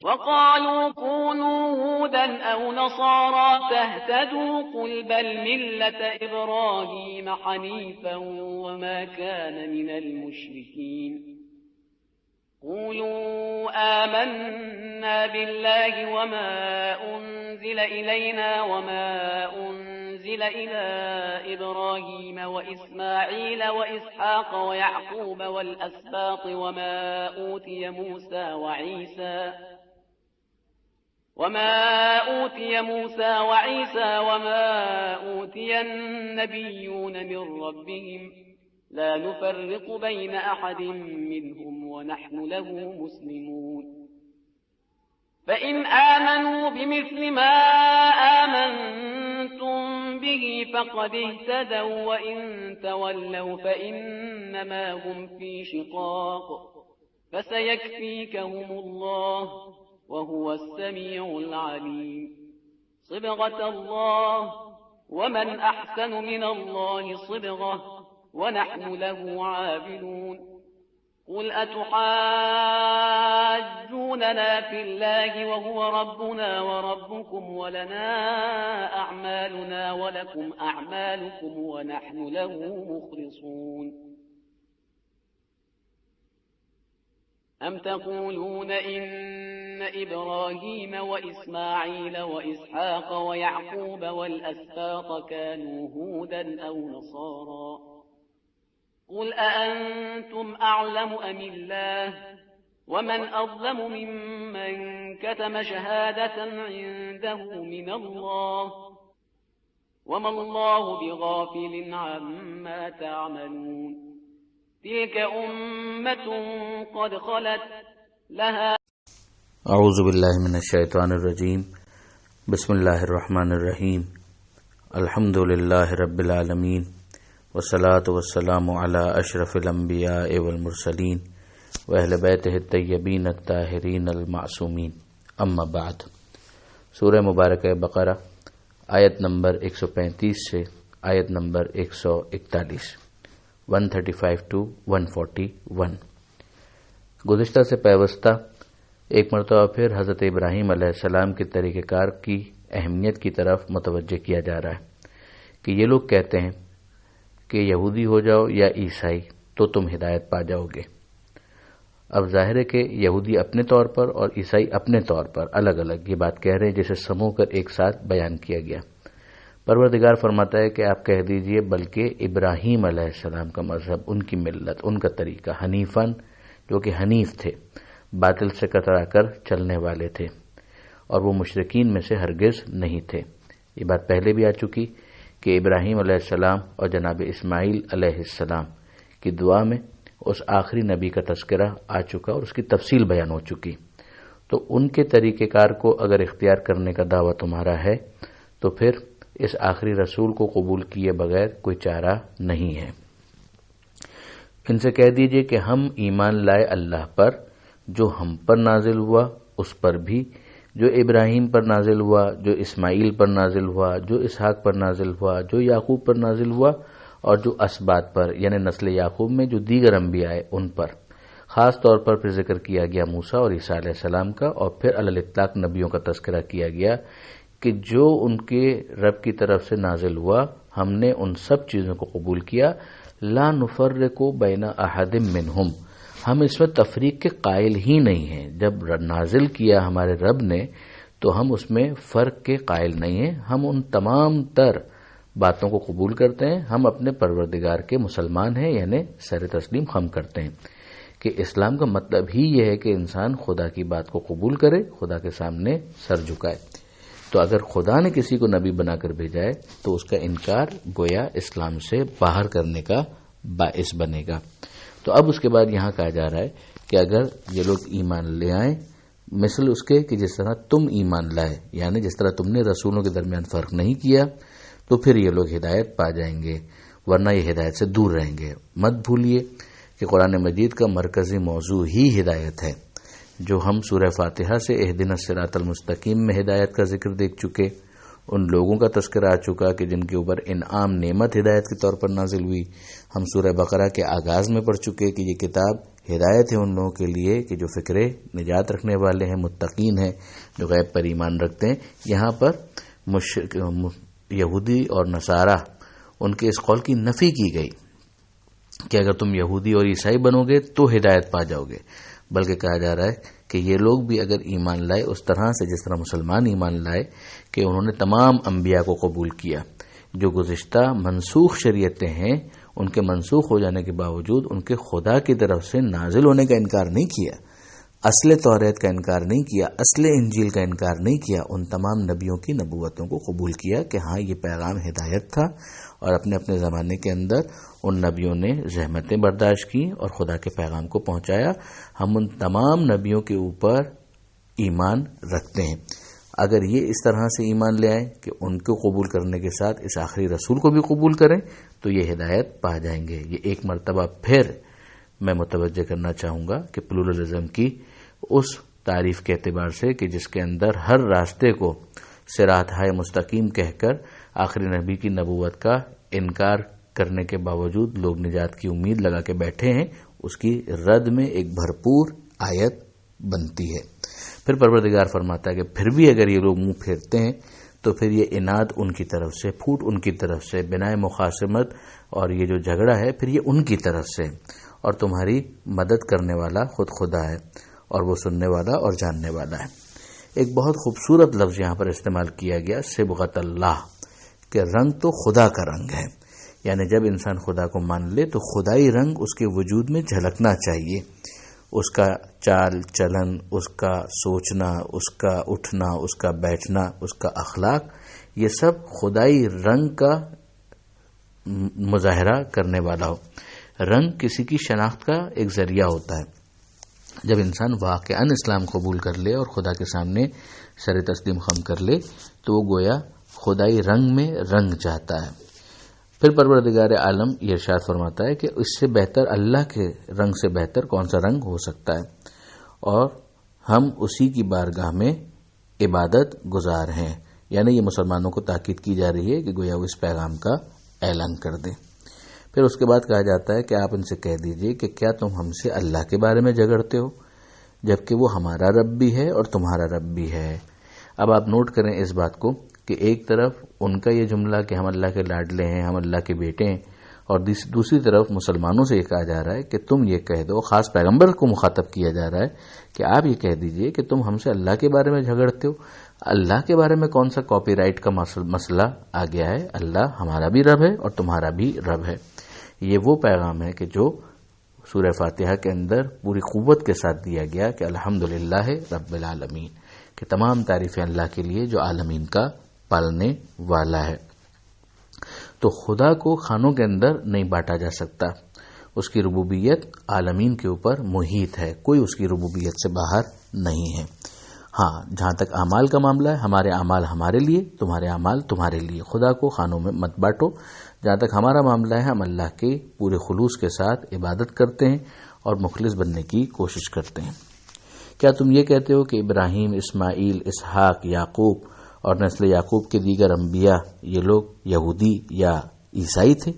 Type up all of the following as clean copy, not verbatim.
وقالوا كونوا هودا أو نصارى تهتدوا قل بل ملة إبراهيم حنيفا وما كان من المشركين قولوا آمنا بالله وما أنزل إلينا وما أنزل إلى إبراهيم وإسماعيل وإسحاق ويعقوب والأسباط وما أوتي موسى وعيسى وما أوتي النبيون من ربهم لا نفرق بين أحد منهم ونحن له مسلمون فإن آمنوا بمثل ما آمنتم به فقد اهتدوا وإن تولوا فإنما هم في شقاق فسيكفيكهم الله وهو السميع العليم صبغة الله ومن أحسن من الله صبغة ونحن له عابدون قل أتحاجوننا في الله وهو ربنا وربكم ولنا أعمالنا ولكم أعمالكم ونحن له مخلصون أم تقولون إن إبراهيم وإسماعيل وإسحاق ويعقوب والأسباط كانوا هودا أو نصارى قل أأنتم أعلم أم الله ومن أظلم ممن كتم شهادة عنده من الله وما الله بغافل عما تعملون تلك أمة قد خلت لها اعوذ باللہ من الشیطان الرجیم بسم اللہ الرحمن الرحیم الحمد للہ رب العالمین والصلاة والسلام علی اشرف الانبیاء والمرسلین واہل بیتہ الطیبین الطاہرین المعصومین اما بعد۔ سورہ مبارکہ بقرہ آیت نمبر 135 سے آیت نمبر 141 135 to 141۔ گزشتہ سے پیوستہ ایک مرتبہ پھر حضرت ابراہیم علیہ السلام کے طریقہ کار کی اہمیت کی طرف متوجہ کیا جا رہا ہے کہ یہ لوگ کہتے ہیں کہ یہودی ہو جاؤ یا عیسائی تو تم ہدایت پا جاؤ گے۔ اب ظاہر ہے کہ یہودی اپنے طور پر اور عیسائی اپنے طور پر الگ الگ یہ بات کہہ رہے ہیں، جسے سمو کر ایک ساتھ بیان کیا گیا۔ پروردگار فرماتا ہے کہ آپ کہہ دیجئے بلکہ ابراہیم علیہ السلام کا مذہب، ان کی ملت، ان کا طریقہ، حنیفاً جو کہ حنیف تھے، باطل سے کترا کر چلنے والے تھے، اور وہ مشرکین میں سے ہرگز نہیں تھے۔ یہ بات پہلے بھی آ چکی کہ ابراہیم علیہ السلام اور جناب اسماعیل علیہ السلام کی دعا میں اس آخری نبی کا تذکرہ آ چکا اور اس کی تفصیل بیان ہو چکی۔ تو ان کے طریقہ کار کو اگر اختیار کرنے کا دعویٰ تمہارا ہے تو پھر اس آخری رسول کو قبول کیے بغیر کوئی چارہ نہیں ہے۔ ان سے کہہ دیجئے کہ ہم ایمان لائے اللہ پر، جو ہم پر نازل ہوا اس پر بھی، جو ابراہیم پر نازل ہوا، جو اسماعیل پر نازل ہوا، جو اسحاق پر نازل ہوا، جو یعقوب پر نازل ہوا، اور جو اسباط پر یعنی نسل یعقوب میں جو دیگر انبیاء آئے ان پر۔ خاص طور پر پھر ذکر کیا گیا موسیٰ اور عیسیٰ علیہ السلام کا، اور پھر علی الاطلاق نبیوں کا تذکرہ کیا گیا کہ جو ان کے رب کی طرف سے نازل ہوا ہم نے ان سب چیزوں کو قبول کیا۔ لا نفرق بین احد منہم، ہم اس میں تفریق کے قائل ہی نہیں ہیں۔ جب نازل کیا ہمارے رب نے تو ہم اس میں فرق کے قائل نہیں ہیں، ہم ان تمام تر باتوں کو قبول کرتے ہیں۔ ہم اپنے پروردگار کے مسلمان ہیں، یعنی سر تسلیم خم کرتے ہیں کہ اسلام کا مطلب ہی یہ ہے کہ انسان خدا کی بات کو قبول کرے، خدا کے سامنے سر جھکائے۔ تو اگر خدا نے کسی کو نبی بنا کر بھیجا ہے تو اس کا انکار گویا اسلام سے باہر کرنے کا باعث بنے گا۔ تو اب اس کے بعد یہاں کہا جا رہا ہے کہ اگر یہ لوگ ایمان لے آئیں مثل اس کے کہ جس طرح تم ایمان لائے، یعنی جس طرح تم نے رسولوں کے درمیان فرق نہیں کیا، تو پھر یہ لوگ ہدایت پا جائیں گے، ورنہ یہ ہدایت سے دور رہیں گے۔ مت بھولیے کہ قرآن مجید کا مرکزی موضوع ہی ہدایت ہے، جو ہم سورہ فاتحہ سے اہدنا الصراط المستقیم میں ہدایت کا ذکر دیکھ چکے، ان لوگوں کا تذکرہ آ چکا کہ جن کے اوپر انعام نعمت ہدایت کے طور پر نازل ہوئی۔ ہم سورہ بقرہ کے آغاز میں پڑھ چکے کہ یہ کتاب ہدایت ہے ان لوگوں کے لیے کہ جو فکر نجات رکھنے والے ہیں، متقین ہیں، جو غیب پر ایمان رکھتے ہیں۔ یہاں پر یہودی اور نصارہ ان کے اس قول کی نفی کی گئی کہ اگر تم یہودی اور عیسائی بنو گے تو ہدایت پا جاؤ گے، بلکہ کہا جا رہا ہے کہ یہ لوگ بھی اگر ایمان لائے اس طرح سے جس طرح مسلمان ایمان لائے کہ انہوں نے تمام انبیاء کو قبول کیا، جو گزشتہ منسوخ شریعتیں ہیں ان کے منسوخ ہو جانے کے باوجود ان کے خدا کی طرف سے نازل ہونے کا انکار نہیں کیا، اصل توریت کا انکار نہیں کیا، اصل انجیل کا انکار نہیں کیا، ان تمام نبیوں کی نبوتوں کو قبول کیا کہ ہاں یہ پیغام ہدایت تھا، اور اپنے اپنے زمانے کے اندر ان نبیوں نے زحمتیں برداشت کی اور خدا کے پیغام کو پہنچایا۔ ہم ان تمام نبیوں کے اوپر ایمان رکھتے ہیں۔ اگر یہ اس طرح سے ایمان لے آئیں کہ ان کو قبول کرنے کے ساتھ اس آخری رسول کو بھی قبول کریں تو یہ ہدایت پا جائیں گے۔ یہ ایک مرتبہ پھر میں متوجہ کرنا چاہوں گا کہ پلورلزم کی اس تعریف کے اعتبار سے کہ جس کے اندر ہر راستے کو صراط مستقیم کہہ کر آخری نبی کی نبوت کا انکار کرنے کے باوجود لوگ نجات کی امید لگا کے بیٹھے ہیں، اس کی رد میں ایک بھرپور آیت بنتی ہے۔ پھر پروردگار فرماتا ہے کہ پھر بھی اگر یہ لوگ منہ پھیرتے ہیں تو پھر یہ اناد ان کی طرف سے، پھوٹ ان کی طرف سے، بنائے مخاصمت اور یہ جو جھگڑا ہے پھر یہ ان کی طرف سے، اور تمہاری مدد کرنے والا خود خدا ہے اور وہ سننے والا اور جاننے والا ہے۔ ایک بہت خوبصورت لفظ یہاں پر استعمال کیا گیا، صبغت اللہ، کہ رنگ تو خدا کا رنگ ہے، یعنی جب انسان خدا کو مان لے تو خدائی رنگ اس کے وجود میں جھلکنا چاہیے، اس کا چال چلن، اس کا سوچنا، اس کا اٹھنا، اس کا بیٹھنا، اس کا اخلاق، یہ سب خدائی رنگ کا مظاہرہ کرنے والا ہو۔ رنگ کسی کی شناخت کا ایک ذریعہ ہوتا ہے۔ جب انسان واقعاً اسلام قبول کر لے اور خدا کے سامنے سر تسلیم خم کر لے تو وہ گویا خدائی رنگ میں رنگ جاتا ہے۔ پھر پروردگار عالم یہ ارشاد فرماتا ہے کہ اس سے بہتر، اللہ کے رنگ سے بہتر کون سا رنگ ہو سکتا ہے، اور ہم اسی کی بارگاہ میں عبادت گزار ہیں۔ یعنی یہ مسلمانوں کو تاکید کی جا رہی ہے کہ گویا وہ اس پیغام کا اعلان کر دیں۔ پھر اس کے بعد کہا جاتا ہے کہ آپ ان سے کہہ دیجئے کہ کیا تم ہم سے اللہ کے بارے میں جھگڑتے ہو جبکہ وہ ہمارا رب بھی ہے اور تمہارا رب بھی ہے۔ اب آپ نوٹ کریں اس بات کو کہ ایک طرف ان کا یہ جملہ کہ ہم اللہ کے لاڈلے ہیں، ہم اللہ کے بیٹے ہیں، اور دوسری طرف مسلمانوں سے یہ کہا جا رہا ہے کہ تم یہ کہہ دو، خاص پیغمبر کو مخاطب کیا جا رہا ہے کہ آپ یہ کہہ دیجئے کہ تم ہم سے اللہ کے بارے میں جھگڑتے ہو۔ اللہ کے بارے میں کون سا کاپی رائٹ کا مسئلہ آ گیا ہے؟ اللہ ہمارا بھی رب ہے اور تمہارا بھی رب ہے۔ یہ وہ پیغام ہے کہ جو سورہ فاتحہ کے اندر پوری قوت کے ساتھ دیا گیا کہ الحمدللہ رب العالمین، کہ تمام تعریفیں اللہ کے لیے جو عالمین کا پالنے والا ہے۔ تو خدا کو خانوں کے اندر نہیں بانٹا جا سکتا، اس کی ربوبیت عالمین کے اوپر محیط ہے، کوئی اس کی ربوبیت سے باہر نہیں ہے۔ ہاں، جہاں تک اعمال کا معاملہ ہے، ہمارے اعمال ہمارے لیے، تمہارے اعمال تمہارے لیے، خدا کو خانوں میں مت بانٹو۔ جہاں تک ہمارا معاملہ ہے، ہم اللہ کے پورے خلوص کے ساتھ عبادت کرتے ہیں اور مخلص بننے کی کوشش کرتے ہیں۔ کیا تم یہ کہتے ہو کہ ابراہیم، اسماعیل، اسحاق، یعقوب اور نسل یعقوب کے دیگر انبیاء یہ لوگ یہودی یا عیسائی تھے؟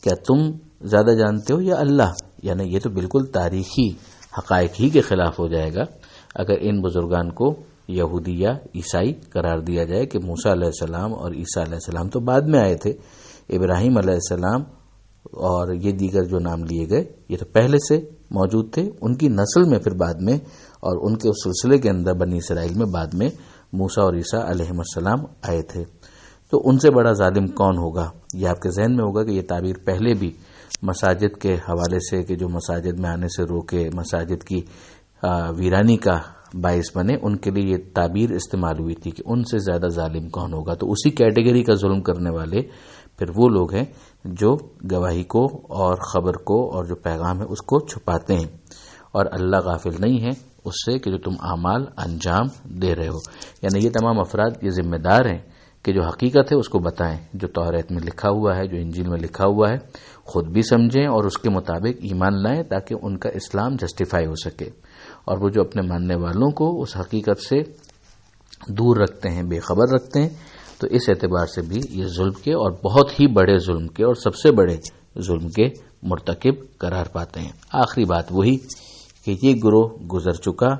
کیا تم زیادہ جانتے ہو یا اللہ؟ یعنی یہ تو بالکل تاریخی حقائق ہی کے خلاف ہو جائے گا اگر ان بزرگان کو یہودی یا عیسائی قرار دیا جائے کہ موسیٰ علیہ السلام اور عیسیٰ علیہ السلام تو بعد میں آئے تھے، ابراہیم علیہ السلام اور یہ دیگر جو نام لیے گئے یہ تو پہلے سے موجود تھے، ان کی نسل میں پھر بعد میں، اور ان کے اس سلسلے کے اندر بنی اسرائیل میں بعد میں موسیٰ اور عیسیٰ علیہ السلام آئے تھے۔ تو ان سے بڑا ظالم کون ہوگا؟ یہ آپ کے ذہن میں ہوگا کہ یہ تعبیر پہلے بھی مساجد کے حوالے سے کہ جو مساجد میں آنے سے روکے، مساجد کی ویرانی کا باعث بنے، ان کے لیے یہ تعبیر استعمال ہوئی تھی کہ ان سے زیادہ ظالم کون ہوگا۔ تو اسی کیٹیگری کا ظلم کرنے والے پھر وہ لوگ ہیں جو گواہی کو اور خبر کو اور جو پیغام ہے اس کو چھپاتے ہیں، اور اللہ غافل نہیں ہے اس سے کہ جو تم اعمال انجام دے رہے ہو۔ یعنی یہ تمام افراد یہ ذمہ دار ہیں کہ جو حقیقت ہے اس کو بتائیں، جو توریت میں لکھا ہوا ہے، جو انجیل میں لکھا ہوا ہے، خود بھی سمجھیں اور اس کے مطابق ایمان لائیں تاکہ ان کا اسلام جسٹیفائی ہو سکے۔ اور وہ جو اپنے ماننے والوں کو اس حقیقت سے دور رکھتے ہیں، بے خبر رکھتے ہیں، تو اس اعتبار سے بھی یہ ظلم کے اور بہت ہی بڑے ظلم کے اور سب سے بڑے ظلم کے مرتکب قرار پاتے ہیں۔ آخری بات وہی کہ یہ گروہ گزر چکا،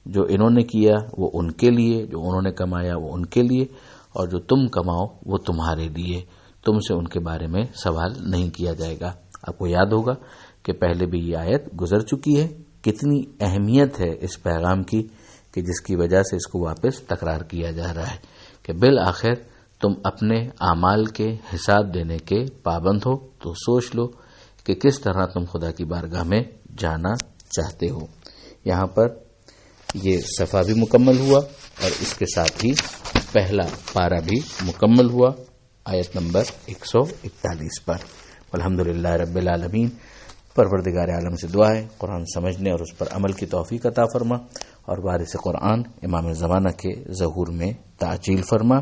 جو انہوں نے کیا وہ ان کے لیے، جو انہوں نے کمایا وہ ان کے لیے، اور جو تم کماؤ وہ تمہارے لیے، تم سے ان کے بارے میں سوال نہیں کیا جائے گا۔ آپ کو یاد ہوگا کہ پہلے بھی یہ آیت گزر چکی ہے، کتنی اہمیت ہے اس پیغام کی کہ جس کی وجہ سے اس کو واپس تکرار کیا جا رہا ہے کہ بالآخر تم اپنے اعمال کے حساب دینے کے پابند ہو، تو سوچ لو کہ کس طرح تم خدا کی بارگاہ میں جانا چاہتے ہو۔ یہاں پر یہ صفحہ بھی مکمل ہوا اور اس کے ساتھ ہی پہلا پارہ بھی مکمل ہوا آیت نمبر 141 پر۔ الحمدللہ رب العالمین۔ پروردگار عالم سے دعا ہے قرآن سمجھنے اور اس پر عمل کی توفیق عطا فرما، اور وارث قرآن امام زمانہ کے ظہور میں تعجیل فرما۔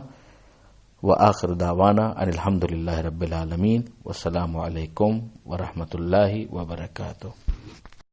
وآخر دعوانا ان الحمدللہ رب العالمین، والسلام علیکم ورحمۃ اللہ وبرکاتہ۔